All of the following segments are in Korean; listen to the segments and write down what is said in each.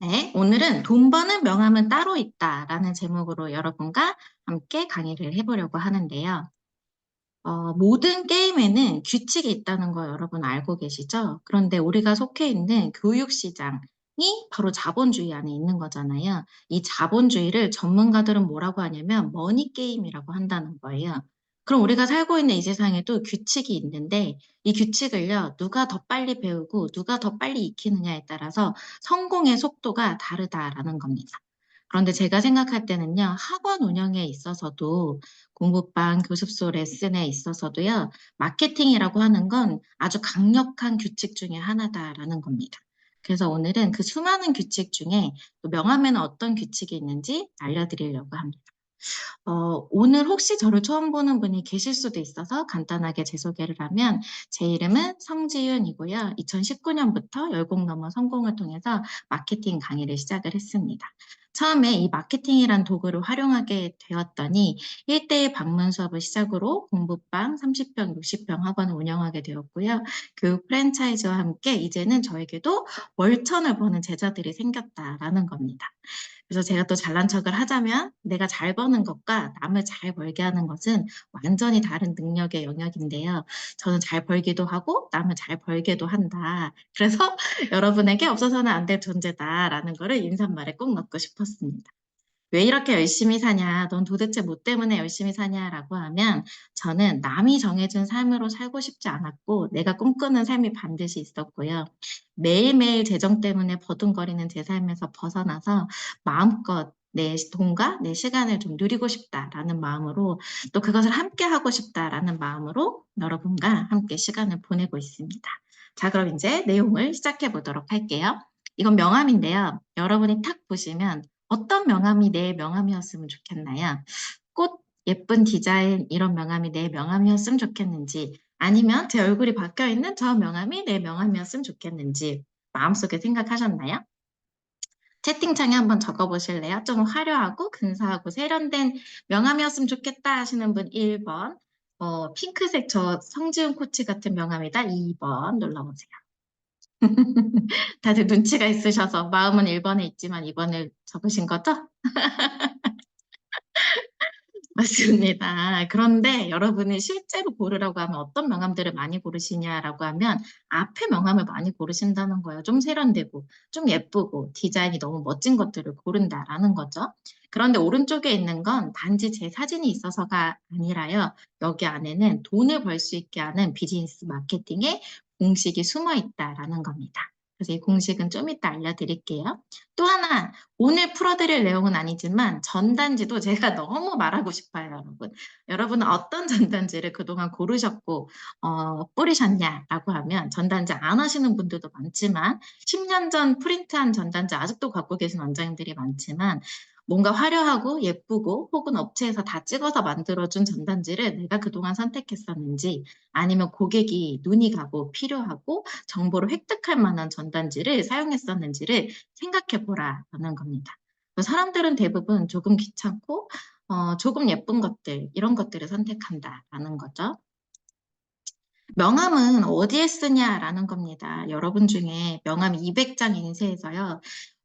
네, 오늘은 돈 버는 명함은 따로 있다라는 제목으로 여러분과 함께 강의를 해보려고 하는데요. 모든 게임에는 규칙이 있다는 거 여러분 알고 계시죠? 그런데 우리가 속해 있는 교육시장이 바로 자본주의 안에 있는 거잖아요. 이 자본주의를 전문가들은 뭐라고 하냐면 머니게임이라고 한다는 거예요. 그럼 우리가 살고 있는 이 세상에도 규칙이 있는데 이 규칙을요, 누가 더 빨리 배우고 누가 더 빨리 익히느냐에 따라서 성공의 속도가 다르다라는 겁니다. 그런데 제가 생각할 때는요, 학원 운영에 있어서도 공부방, 교습소 레슨에 있어서도요, 마케팅이라고 하는 건 아주 강력한 규칙 중에 하나다라는 겁니다. 그래서 오늘은 그 수많은 규칙 중에 또 명함에는 어떤 규칙이 있는지 알려드리려고 합니다. 오늘 혹시 저를 처음 보는 분이 계실 수도 있어서 간단하게 제 소개를 하면 제 이름은 성지윤이고요. 2019년부터 열곡 넘어 성공을 통해서 마케팅 강의를 시작을 했습니다. 처음에 이 마케팅이란 도구를 활용하게 되었더니 1대1 방문 수업을 시작으로 공부방 30평, 60평 학원을 운영하게 되었고요. 교육 프랜차이즈와 함께 이제는 저에게도 월천을 버는 제자들이 생겼다라는 겁니다. 그래서 제가 또 잘난 척을 하자면 내가 잘 버는 것과 남을 잘 벌게 하는 것은 완전히 다른 능력의 영역인데요. 저는 잘 벌기도 하고 남을 잘 벌게도 한다. 그래서 여러분에게 없어서는 안 될 존재다라는 거를 인사말에 꼭 넣고 싶었습니다. 왜 이렇게 열심히 사냐? 넌 도대체 뭐 때문에 열심히 사냐라고 하면 저는 남이 정해준 삶으로 살고 싶지 않았고 내가 꿈꾸는 삶이 반드시 있었고요. 매일매일 재정 때문에 버둥거리는 제 삶에서 벗어나서 마음껏 내 돈과 내 시간을 좀 누리고 싶다라는 마음으로 또 그것을 함께 하고 싶다라는 마음으로 여러분과 함께 시간을 보내고 있습니다. 자, 그럼 이제 내용을 시작해 보도록 할게요. 이건 명함인데요. 여러분이 탁 보시면 어떤 명함이 내 명함이었으면 좋겠나요? 꽃 예쁜 디자인 이런 명함이 내 명함이었으면 좋겠는지 아니면 제 얼굴이 박혀 있는 저 명함이 내 명함이었으면 좋겠는지 마음속에 생각하셨나요? 채팅창에 한번 적어보실래요? 좀 화려하고 근사하고 세련된 명함이었으면 좋겠다 하시는 분 1번, 핑크색 저 성지훈 코치 같은 명함이다 2번 눌러보세요. 다들 눈치가 있으셔서 마음은 1번에 있지만 2번을 적으신 거죠? 맞습니다. 그런데 여러분이 실제로 고르라고 하면 어떤 명함들을 많이 고르시냐라고 하면 앞에 명함을 많이 고르신다는 거예요. 좀 세련되고 좀 예쁘고 디자인이 너무 멋진 것들을 고른다라는 거죠. 그런데 오른쪽에 있는 건 단지 제 사진이 있어서가 아니라요. 여기 안에는 돈을 벌 수 있게 하는 비즈니스 마케팅의 공식이 숨어 있다라는 겁니다. 그래서 이 공식은 좀 이따 알려드릴게요. 또 하나 오늘 풀어드릴 내용은 아니지만 전단지도 제가 너무 말하고 싶어요, 여러분. 여러분은 어떤 전단지를 그동안 고르셨고 뿌리셨냐라고 하면 전단지 안 하시는 분들도 많지만 10년 전 프린트한 전단지 아직도 갖고 계신 원장님들이 많지만 뭔가 화려하고 예쁘고 혹은 업체에서 다 찍어서 만들어준 전단지를 내가 그동안 선택했었는지 아니면 고객이 눈이 가고 필요하고 정보를 획득할 만한 전단지를 사용했었는지를 생각해 보라라는 겁니다. 사람들은 대부분 조금 귀찮고 조금 예쁜 것들, 이런 것들을 선택한다라는 거죠. 명함은 어디에 쓰냐라는 겁니다. 여러분 중에 명함 200장 인쇄해서요.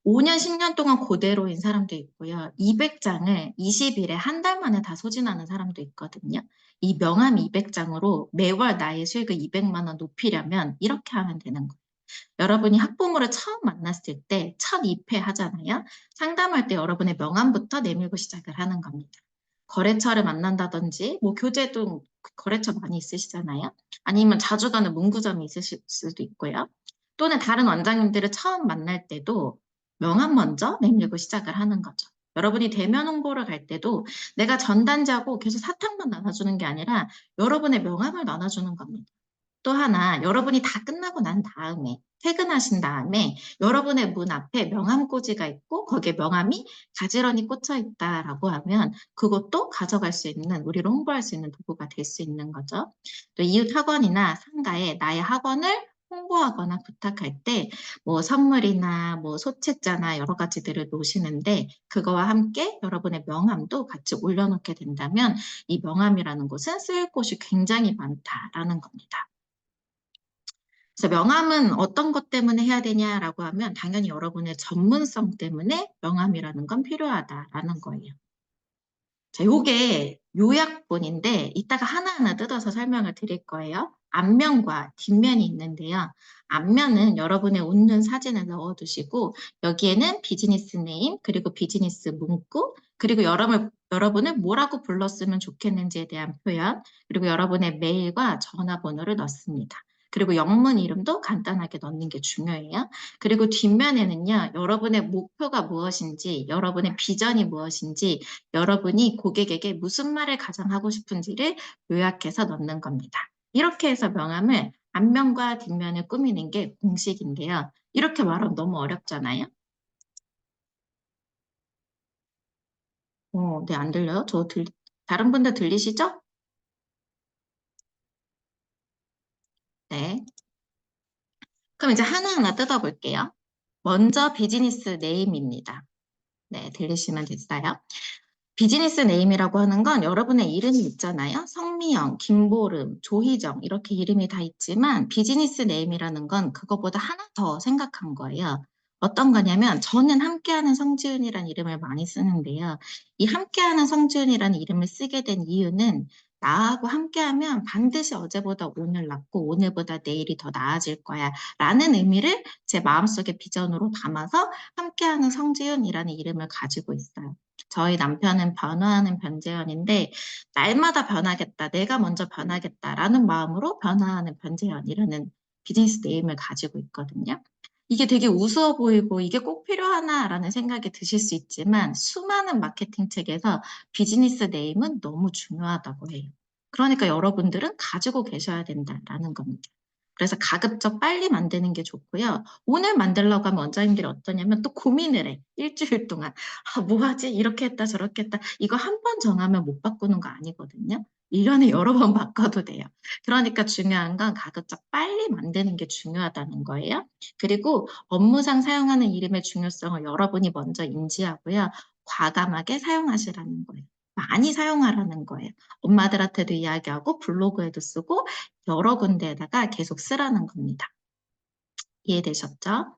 5년, 10년 동안 그대로인 사람도 있고요. 200장을 20일에 한 달 만에 다 소진하는 사람도 있거든요. 이 명함 200장으로 매월 나의 수익을 200만 원 높이려면 이렇게 하면 되는 거예요. 여러분이 학부모를 처음 만났을 때 첫 입회 하잖아요. 상담할 때 여러분의 명함부터 내밀고 시작을 하는 겁니다. 거래처를 만난다든지, 뭐 교재도 거래처 많이 있으시잖아요. 아니면 자주 가는 문구점이 있으실 수도 있고요. 또는 다른 원장님들을 처음 만날 때도 명함 먼저 내밀고 시작을 하는 거죠. 여러분이 대면 홍보를 갈 때도 내가 전단지하고 계속 사탕만 나눠주는 게 아니라 여러분의 명함을 나눠주는 겁니다. 또 하나, 여러분이 다 끝나고 난 다음에, 퇴근하신 다음에 여러분의 문 앞에 명함꽂이가 있고 거기에 명함이 가지런히 꽂혀 있다라고 하면 그것도 가져갈 수 있는, 우리를 홍보할 수 있는 도구가 될 수 있는 거죠. 또 이웃 학원이나 상가에 나의 학원을 홍보하거나 부탁할 때 뭐 선물이나 뭐 소책자나 여러 가지들을 놓으시는데 그거와 함께 여러분의 명함도 같이 올려놓게 된다면 이 명함이라는 곳은 쓰일 곳이 굉장히 많다라는 겁니다. 그래서 명함은 어떤 것 때문에 해야 되냐라고 하면 당연히 여러분의 전문성 때문에 명함이라는 건 필요하다라는 거예요. 자, 요게 요약본인데 이따가 하나하나 뜯어서 설명을 드릴 거예요. 앞면과 뒷면이 있는데요. 앞면은 여러분의 웃는 사진을 넣어두시고 여기에는 비즈니스 네임, 그리고 비즈니스 문구, 그리고 여러분을 뭐라고 불렀으면 좋겠는지에 대한 표현, 그리고 여러분의 메일과 전화번호를 넣습니다. 그리고 영문 이름도 간단하게 넣는 게 중요해요. 그리고 뒷면에는요, 여러분의 목표가 무엇인지, 여러분의 비전이 무엇인지, 여러분이 고객에게 무슨 말을 가장 하고 싶은지를 요약해서 넣는 겁니다. 이렇게 해서 명함을 앞면과 뒷면을 꾸미는 게 공식인데요. 이렇게 말하면 너무 어렵잖아요. 네, 안 들려요? 다른 분들 들리시죠? 네. 그럼 이제 하나하나 뜯어볼게요. 먼저 비즈니스 네임입니다. 네, 들리시면 됐어요. 비즈니스 네임이라고 하는 건 여러분의 이름이 있잖아요. 성미영, 김보름, 조희정 이렇게 이름이 다 있지만 비즈니스 네임이라는 건 그거보다 하나 더 생각한 거예요. 어떤 거냐면 저는 함께하는 성지은이라는 이름을 많이 쓰는데요. 이 함께하는 성지은이라는 이름을 쓰게 된 이유는 나하고 함께하면 반드시 어제보다 오늘 낫고 오늘보다 내일이 더 나아질 거야 라는 의미를 제 마음속의 비전으로 담아서 함께하는 성지은이라는 이름을 가지고 있어요. 저희 남편은 변화하는 변재현인데 날마다 변하겠다, 내가 먼저 변하겠다라는 마음으로 변화하는 변재현이라는 비즈니스 네임을 가지고 있거든요. 이게 되게 우스워 보이고 이게 꼭 필요하나라는 생각이 드실 수 있지만 수많은 마케팅 책에서 비즈니스 네임은 너무 중요하다고 해요. 그러니까 여러분들은 가지고 계셔야 된다라는 겁니다. 그래서 가급적 빨리 만드는 게 좋고요. 오늘 만들려고 하면 원장님들이 어떠냐면 또 고민을 해. 일주일 동안. 아, 뭐 하지? 이렇게 했다, 저렇게 했다. 이거 한 번 정하면 못 바꾸는 거 아니거든요. 1년에 여러 번 바꿔도 돼요. 그러니까 중요한 건 가급적 빨리 만드는 게 중요하다는 거예요. 그리고 업무상 사용하는 이름의 중요성을 여러분이 먼저 인지하고요. 과감하게 사용하시라는 거예요. 많이 사용하라는 거예요. 엄마들한테도 이야기하고 블로그에도 쓰고 여러 군데에다가 계속 쓰라는 겁니다. 이해되셨죠?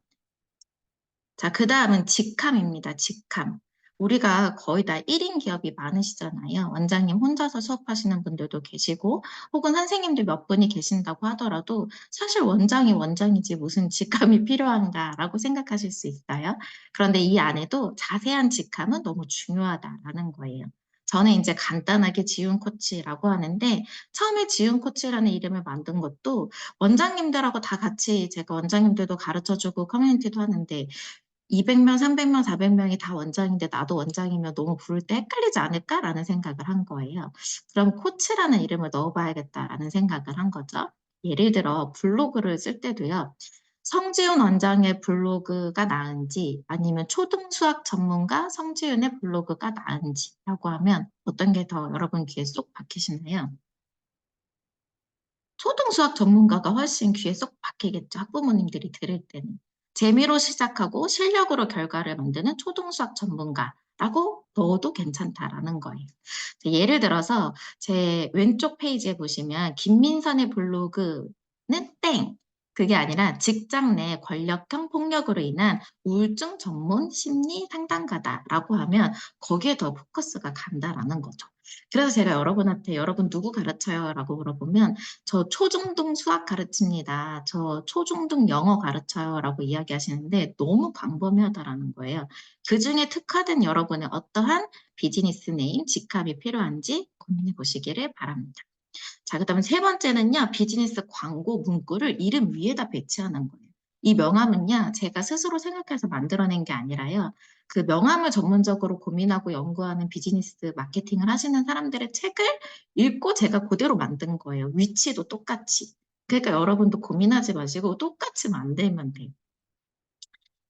자, 그 다음은 직함입니다. 직함. 우리가 거의 다 1인 기업이 많으시잖아요. 원장님 혼자서 수업하시는 분들도 계시고, 혹은 선생님들 몇 분이 계신다고 하더라도, 사실 원장이 원장이지 무슨 직함이 필요한가라고 생각하실 수 있어요. 그런데 이 안에도 자세한 직함은 너무 중요하다라는 거예요. 저는 이제 간단하게 지훈 코치라고 하는데, 처음에 지훈 코치라는 이름을 만든 것도 원장님들하고 다 같이 제가 원장님들도 가르쳐주고 커뮤니티도 하는데, 200명, 300명, 400명이 다 원장인데 나도 원장이면 너무 부를 때 헷갈리지 않을까라는 생각을 한 거예요. 그럼 코치라는 이름을 넣어봐야겠다라는 생각을 한 거죠. 예를 들어 블로그를 쓸 때도요. 성지훈 원장의 블로그가 나은지 아니면 초등수학 전문가 성지훈의 블로그가 나은지라고 하면 어떤 게 더 여러분 귀에 쏙 박히시나요? 초등수학 전문가가 훨씬 귀에 쏙 박히겠죠. 학부모님들이 들을 때는. 재미로 시작하고 실력으로 결과를 만드는 초등수학 전문가라고 넣어도 괜찮다라는 거예요. 예를 들어서 제 왼쪽 페이지에 보시면 김민선의 블로그는 땡. 그게 아니라 직장 내 권력형 폭력으로 인한 우울증 전문 심리 상담가다라고 하면 거기에 더 포커스가 간다라는 거죠. 그래서 제가 여러분한테 여러분 누구 가르쳐요? 라고 물어보면 저 초중등 수학 가르칩니다. 저 초중등 영어 가르쳐요. 라고 이야기하시는데 너무 광범위하다라는 거예요. 그중에 특화된 여러분의 어떠한 비즈니스 네임, 직함이 필요한지 고민해 보시기를 바랍니다. 자, 그다음에 세 번째는요. 비즈니스 광고 문구를 이름 위에다 배치하는 거예요. 이 명함은요. 제가 스스로 생각해서 만들어낸 게 아니라요. 그 명함을 전문적으로 고민하고 연구하는 비즈니스 마케팅을 하시는 사람들의 책을 읽고 제가 그대로 만든 거예요. 위치도 똑같이. 그러니까 여러분도 고민하지 마시고 똑같이 만들면 돼요.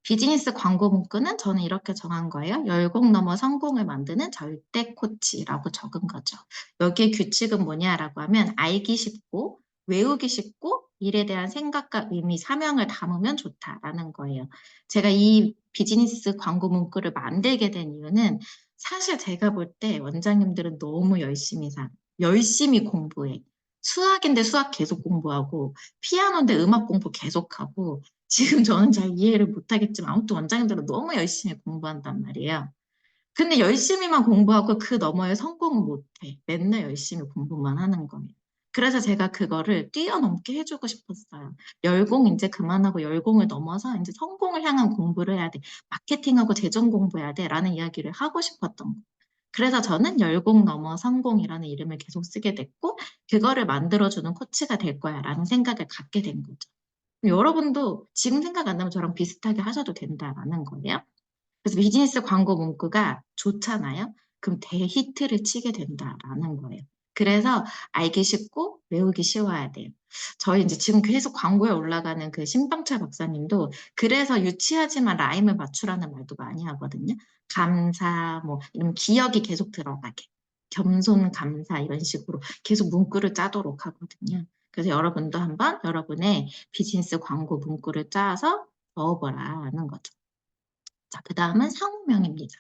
비즈니스 광고 문구는 저는 이렇게 정한 거예요. 열공 넘어 성공을 만드는 절대 코치라고 적은 거죠. 여기에 규칙은 뭐냐라고 하면 알기 쉽고 외우기 쉽고 일에 대한 생각과 의미, 사명을 담으면 좋다라는 거예요. 제가 이 비즈니스 광고 문구를 만들게 된 이유는 사실 제가 볼 때 원장님들은 너무 열심히 공부해. 수학인데 수학 계속 공부하고, 피아노인데 음악 공부 계속하고, 지금 저는 잘 이해를 못하겠지만, 아무튼 원장님들은 너무 열심히 공부한단 말이에요. 근데 열심히만 공부하고 그 너머에 성공은 못해. 맨날 열심히 공부만 하는 거예요. 그래서 제가 그거를 뛰어넘게 해주고 싶었어요. 열공 이제 그만하고 열공을 넘어서 이제 성공을 향한 공부를 해야 돼. 마케팅하고 재정 공부해야 돼. 라는 이야기를 하고 싶었던 거예요. 그래서 저는 열공 넘어 성공이라는 이름을 계속 쓰게 됐고, 그거를 만들어주는 코치가 될 거야. 라는 생각을 갖게 된 거죠. 여러분도 지금 생각 안 나면 저랑 비슷하게 하셔도 된다라는 거예요. 그래서 비즈니스 광고 문구가 좋잖아요. 그럼 대히트를 치게 된다라는 거예요. 그래서 알기 쉽고 외우기 쉬워야 돼요. 저희 이제 지금 계속 광고에 올라가는 그 신방철 박사님도 그래서 유치하지만 라임을 맞추라는 말도 많이 하거든요. 감사, 뭐 이런 기억이 계속 들어가게. 겸손, 감사 이런 식으로 계속 문구를 짜도록 하거든요. 그래서 여러분도 한번 여러분의 비즈니스 광고 문구를 짜서 넣어보라는 거죠. 자, 그 다음은 상호명입니다.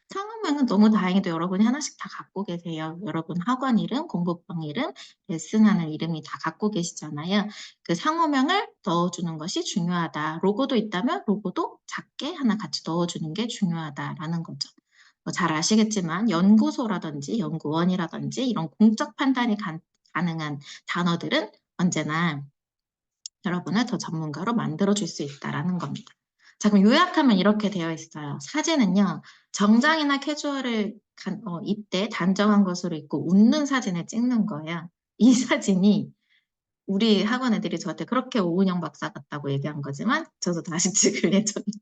상호명은 너무 다행히도 여러분이 하나씩 다 갖고 계세요. 여러분 학원 이름, 공부방 이름, 레슨하는 이름이 다 갖고 계시잖아요. 그 상호명을 넣어주는 것이 중요하다. 로고도 있다면 로고도 작게 하나 같이 넣어주는 게 중요하다라는 거죠. 뭐잘 아시겠지만 연구소라든지 연구원이라든지 이런 공적 판단이 가능한 단어들은 언제나 여러분을 더 전문가로 만들어줄 수 있다라는 겁니다. 자, 그럼 요약하면 이렇게 되어 있어요. 사진은요, 정장이나 캐주얼을 입되 단정한 것으로 입고 웃는 사진을 찍는 거예요. 이 사진이 우리 학원 애들이 저한테 그렇게 오은영 박사 같다고 얘기한 거지만 저도 다시 찍을 예정입니다.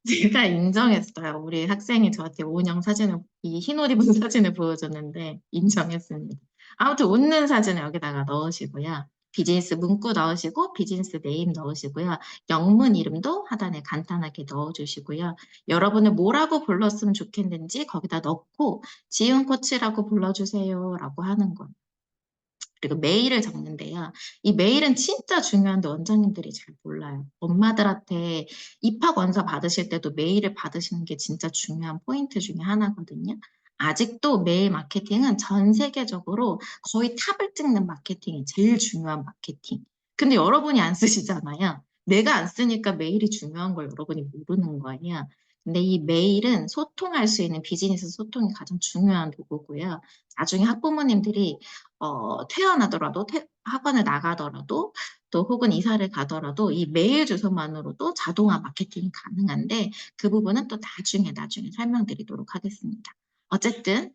제가 인정했어요. 우리 학생이 저한테 오은영 사진을, 이 흰 옷 입은 사진을 보여줬는데 인정했습니다. 아무튼 웃는 사진을 여기다가 넣으시고요. 비즈니스 문구 넣으시고 비즈니스 네임 넣으시고요. 영문 이름도 하단에 간단하게 넣어주시고요. 여러분을 뭐라고 불렀으면 좋겠는지 거기다 넣고 지훈 코치라고 불러주세요 라고 하는 거예요. 그리고 메일을 적는데요. 이 메일은 진짜 중요한데 원장님들이 잘 몰라요. 엄마들한테 입학 원서 받으실 때도 메일을 받으시는 게 진짜 중요한 포인트 중에 하나거든요. 아직도 메일 마케팅은 전 세계적으로 거의 탑을 찍는 마케팅이 제일 중요한 마케팅. 근데 여러분이 안 쓰시잖아요. 내가 안 쓰니까 메일이 중요한 걸 여러분이 모르는 거예요. 근데 이 메일은 소통할 수 있는 비즈니스 소통이 가장 중요한 도구고요. 나중에 학부모님들이 퇴원하더라도, 학원을 나가더라도, 또 혹은 이사를 가더라도 이 메일 주소만으로도 자동화 마케팅이 가능한데 그 부분은 또 나중에 설명드리도록 하겠습니다. 어쨌든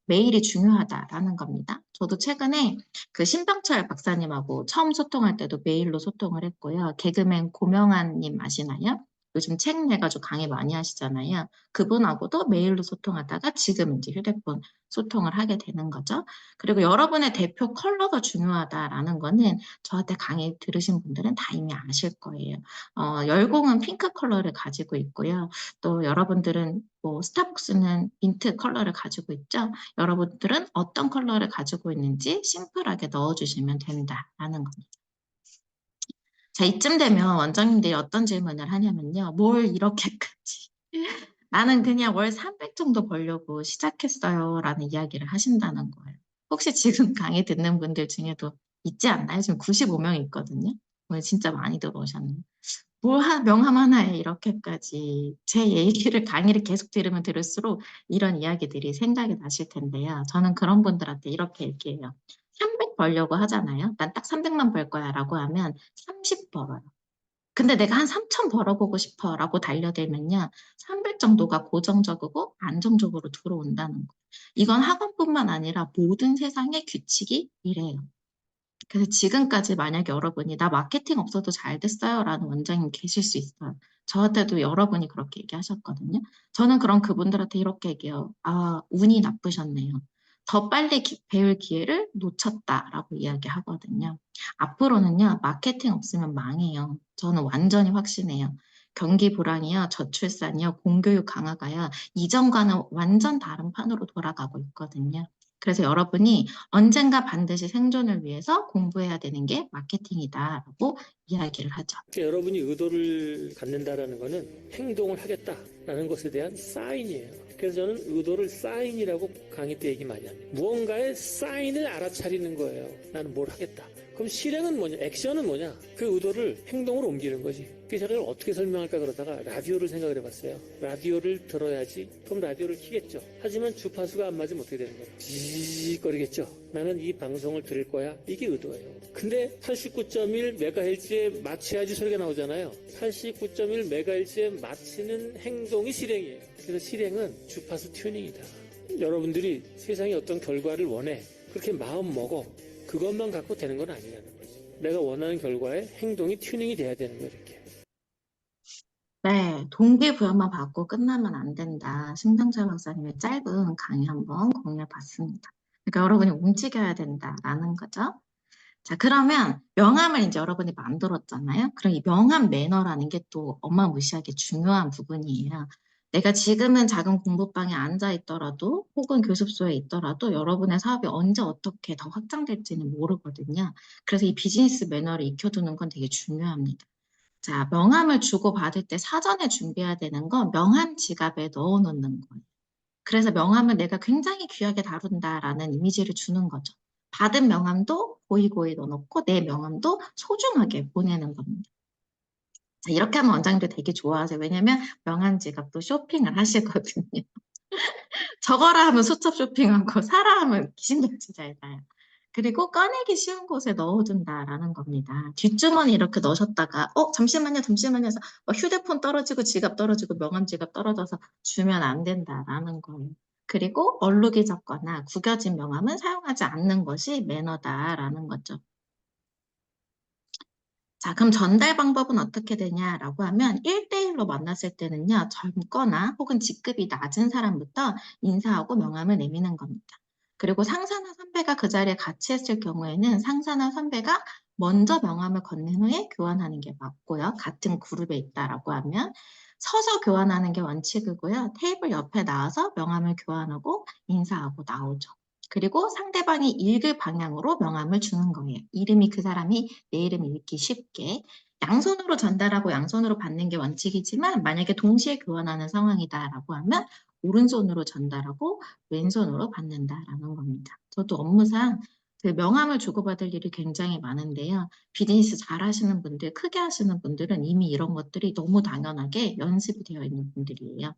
메일이 중요하다라는 겁니다. 저도 최근에 그 신방철 박사님하고 처음 소통할 때도 메일로 소통을 했고요. 개그맨 고명환님 아시나요? 요즘 책 내가지고 강의 많이 하시잖아요. 그분하고도 메일로 소통하다가 지금 이제 휴대폰 소통을 하게 되는 거죠. 그리고 여러분의 대표 컬러가 중요하다라는 거는 저한테 강의 들으신 분들은 다 이미 아실 거예요. 열공은 핑크 컬러를 가지고 있고요. 또 여러분들은 뭐 스타벅스는 민트 컬러를 가지고 있죠. 여러분들은 어떤 컬러를 가지고 있는지 심플하게 넣어주시면 된다라는 겁니다. 자, 이쯤 되면 원장님들이 어떤 질문을 하냐면요. 뭘 이렇게까지. 나는 그냥 월 300 정도 벌려고 시작했어요. 라는 이야기를 하신다는 거예요. 혹시 지금 강의 듣는 분들 중에도 있지 않나요? 지금 95명 있거든요. 오늘 진짜 많이 들어오셨네요. 명함 하나에 이렇게까지 제 얘기를 강의를 계속 들으면 들을수록 이런 이야기들이 생각이 나실 텐데요. 저는 그런 분들한테 이렇게 얘기해요. 300 벌려고 하잖아요. 난 딱 300만 벌 거야 라고 하면 30 벌어요. 근데 내가 한 3천 벌어보고 싶어 라고 달려들면요. 300 정도가 고정적이고 안정적으로 들어온다는 거. 이건 학원뿐만 아니라 모든 세상의 규칙이 이래요. 그래서 지금까지 만약에 여러분이 나 마케팅 없어도 잘 됐어요 라는 원장님 계실 수 있어요. 저한테도 여러분이 그렇게 얘기하셨거든요. 저는 그럼 그분들한테 이렇게 얘기해요. 아, 운이 나쁘셨네요. 더 빨리 배울 기회를 놓쳤다라고 이야기하거든요. 앞으로는요, 마케팅 없으면 망해요. 저는 완전히 확신해요. 경기 불황이요, 저출산이요, 공교육 강화가요, 이전과는 완전 다른 판으로 돌아가고 있거든요. 그래서 여러분이 언젠가 반드시 생존을 위해서 공부해야 되는 게 마케팅이다라고 이야기를 하죠. 여러분이 의도를 갖는다라는 거는 행동을 하겠다라는 것에 대한 사인이에요. 그래서 저는 의도를 사인이라고 강의 때 얘기 많이 합니다. 무언가의 사인을 알아차리는 거예요. 나는 뭘 하겠다. 그럼 실행은 뭐냐? 액션은 뭐냐? 그 의도를 행동으로 옮기는 거지. 그래서 저를 어떻게 설명할까 그러다가 라디오를 생각을 해봤어요. 라디오를 들어야지. 그럼 라디오를 키겠죠. 하지만 주파수가 안 맞으면 어떻게 되는 거예요? 지직거리겠죠. 나는 이 방송을 들을 거야. 이게 의도예요. 근데 89.1MHz에 맞춰야지 소리가 나오잖아요. 89.1MHz에 맞추는 행동이 실행이에요. 그래서 실행은 주파수 튜닝이다. 여러분들이 세상에 어떤 결과를 원해. 그렇게 마음 먹어. 그것만 갖고 되는 건 아니라는 거지. 내가 원하는 결과에 행동이 튜닝이 돼야 되는 거야, 이렇게. 네, 동기부여만 받고 끝나면 안 된다. 심상철 박사님의 짧은 강의 한번 공유해 봤습니다. 그러니까 여러분이 움직여야 된다라는 거죠. 자, 그러면 명함을 이제 여러분이 만들었잖아요. 그럼 이 명함 매너라는 게 또 어마무시하게 중요한 부분이에요. 내가 지금은 작은 공부방에 앉아 있더라도 혹은 교습소에 있더라도 여러분의 사업이 언제 어떻게 더 확장될지는 모르거든요. 그래서 이 비즈니스 매너를 익혀두는 건 되게 중요합니다. 자, 명함을 주고받을 때 사전에 준비해야 되는 건 명함 지갑에 넣어놓는 거예요. 그래서 명함을 내가 굉장히 귀하게 다룬다라는 이미지를 주는 거죠. 받은 명함도 고이고이 넣어놓고 내 명함도 소중하게 보내는 겁니다. 자, 이렇게 하면 원장님도 되게 좋아하세요. 왜냐면 명함 지갑도 쇼핑을 하시거든요. 적어라 하면 수첩 쇼핑하고 사라 하면 귀신같이 잘 사요. 그리고 꺼내기 쉬운 곳에 넣어둔다라는 겁니다. 뒷주머니 이렇게 넣으셨다가 잠시만요 잠시만요 해서 막 휴대폰 떨어지고 지갑 떨어지고 명함 지갑 떨어져서 주면 안 된다라는 거예요. 그리고 얼룩이 졌거나 구겨진 명함은 사용하지 않는 것이 매너다라는 거죠. 자, 그럼 전달 방법은 어떻게 되냐라고 하면 1대1로 만났을 때는요, 젊거나 혹은 직급이 낮은 사람부터 인사하고 명함을 내미는 겁니다. 그리고 상사나 선배가 그 자리에 같이 했을 경우에는 상사나 선배가 먼저 명함을 건넨 후에 교환하는 게 맞고요. 같은 그룹에 있다라고 하면 서서 교환하는 게 원칙이고요. 테이블 옆에 나와서 명함을 교환하고 인사하고 나오죠. 그리고 상대방이 읽을 방향으로 명함을 주는 거예요. 이름이 그 사람이 내 이름 읽기 쉽게. 양손으로 전달하고 양손으로 받는 게 원칙이지만 만약에 동시에 교환하는 상황이다라고 하면 오른손으로 전달하고 왼손으로 받는다라는 겁니다. 저도 업무상 그 명함을 주고받을 일이 굉장히 많은데요. 비즈니스 잘 하시는 분들, 크게 하시는 분들은 이미 이런 것들이 너무 당연하게 연습이 되어 있는 분들이에요.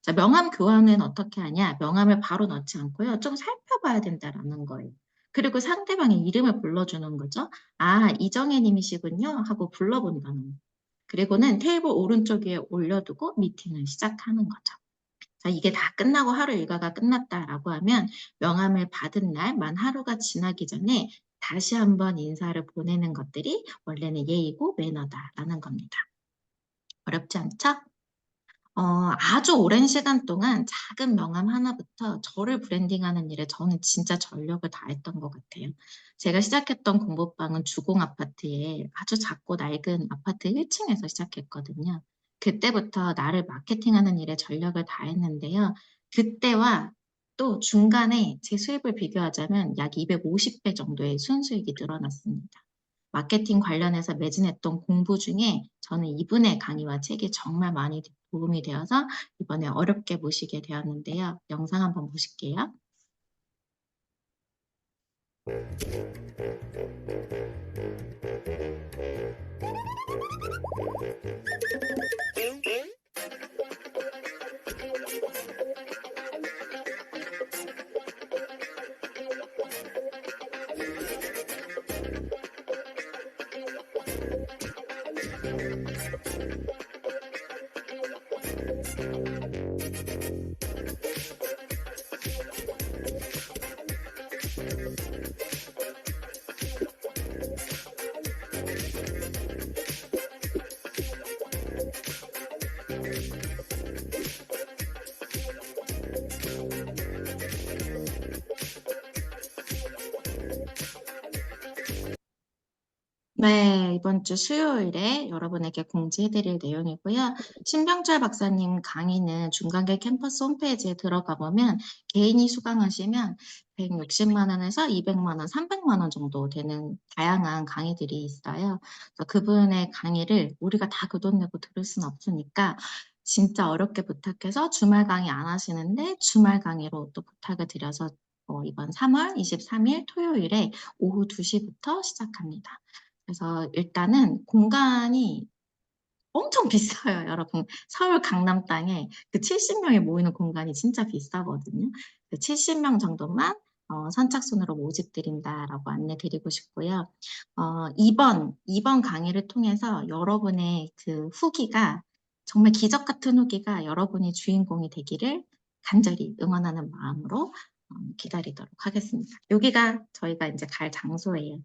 자, 명함 교환은 어떻게 하냐? 명함을 바로 넣지 않고요. 좀 살펴봐야 된다라는 거예요. 그리고 상대방의 이름을 불러주는 거죠. 아, 이정혜 님이시군요. 하고 불러본다는 거예요. 그리고는 테이블 오른쪽 위에 올려두고 미팅을 시작하는 거죠. 자, 이게 다 끝나고 하루 일과가 끝났다라고 하면 명함을 받은 날 만 하루가 지나기 전에 다시 한번 인사를 보내는 것들이 원래는 예의고 매너다라는 겁니다. 어렵지 않죠? 아주 오랜 시간 동안 작은 명함 하나부터 저를 브랜딩하는 일에 저는 진짜 전력을 다했던 것 같아요. 제가 시작했던 공부방은 주공 아파트에 아주 작고 낡은 아파트 1층에서 시작했거든요. 그때부터 나를 마케팅하는 일에 전력을 다했는데요. 그때와 또 중간에 제 수입을 비교하자면 약 250배 정도의 순수익이 늘어났습니다. 마케팅 관련해서 매진했던 공부 중에 저는 이분의 강의와 책이 정말 많이 도움이 되어서 이번에 어렵게 모시게 되었는데요. 영상 한번 보실게요. 네, 이번 주 수요일에 여러분에게 공지해드릴 내용이고요. 신병철 박사님 강의는 중간계 캠퍼스 홈페이지에 들어가 보면 개인이 수강하시면 160만 원에서 200만 원, 300만 원 정도 되는 다양한 강의들이 있어요. 그래서 그분의 강의를 우리가 다 그 돈 내고 들을 수는 없으니까 진짜 어렵게 부탁해서 주말 강의 안 하시는데 주말 강의로 또 부탁을 드려서 이번 3월 23일 토요일에 오후 2시부터 시작합니다. 그래서 일단은 공간이 엄청 비싸요, 여러분. 서울 강남 땅에 그 70명이 모이는 공간이 진짜 비싸거든요. 그 70명 정도만 선착순으로 모집드린다라고 안내 드리고 싶고요. 이번 강의를 통해서 여러분의 그 후기가 정말 기적 같은 후기가 여러분이 주인공이 되기를 간절히 응원하는 마음으로 기다리도록 하겠습니다. 여기가 저희가 이제 갈 장소예요.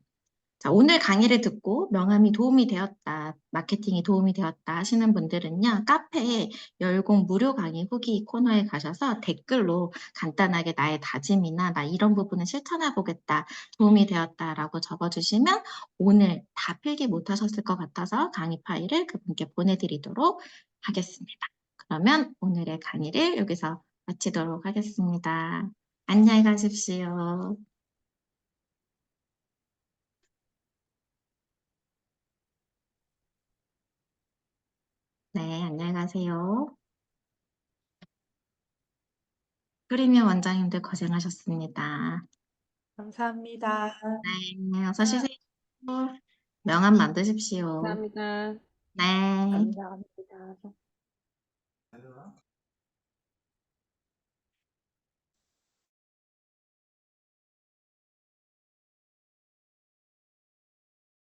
자, 오늘 강의를 듣고 명함이 도움이 되었다, 마케팅이 도움이 되었다 하시는 분들은요, 카페에 열공 무료 강의 후기 코너에 가셔서 댓글로 간단하게 나의 다짐이나 나 이런 부분을 실천해 보겠다, 도움이 되었다라고 적어주시면 오늘 다 필기 못하셨을 것 같아서 강의 파일을 그분께 보내드리도록 하겠습니다. 그러면 오늘의 강의를 여기서 마치도록 하겠습니다. 안녕히 가십시오. 네, 안녕히 가세요. 프리미엄 원장님들 고생하셨습니다. 감사합니다. 네, 어서 쉬세요. 명함 만드십시오. 감사합니다. 네. 감사합니다.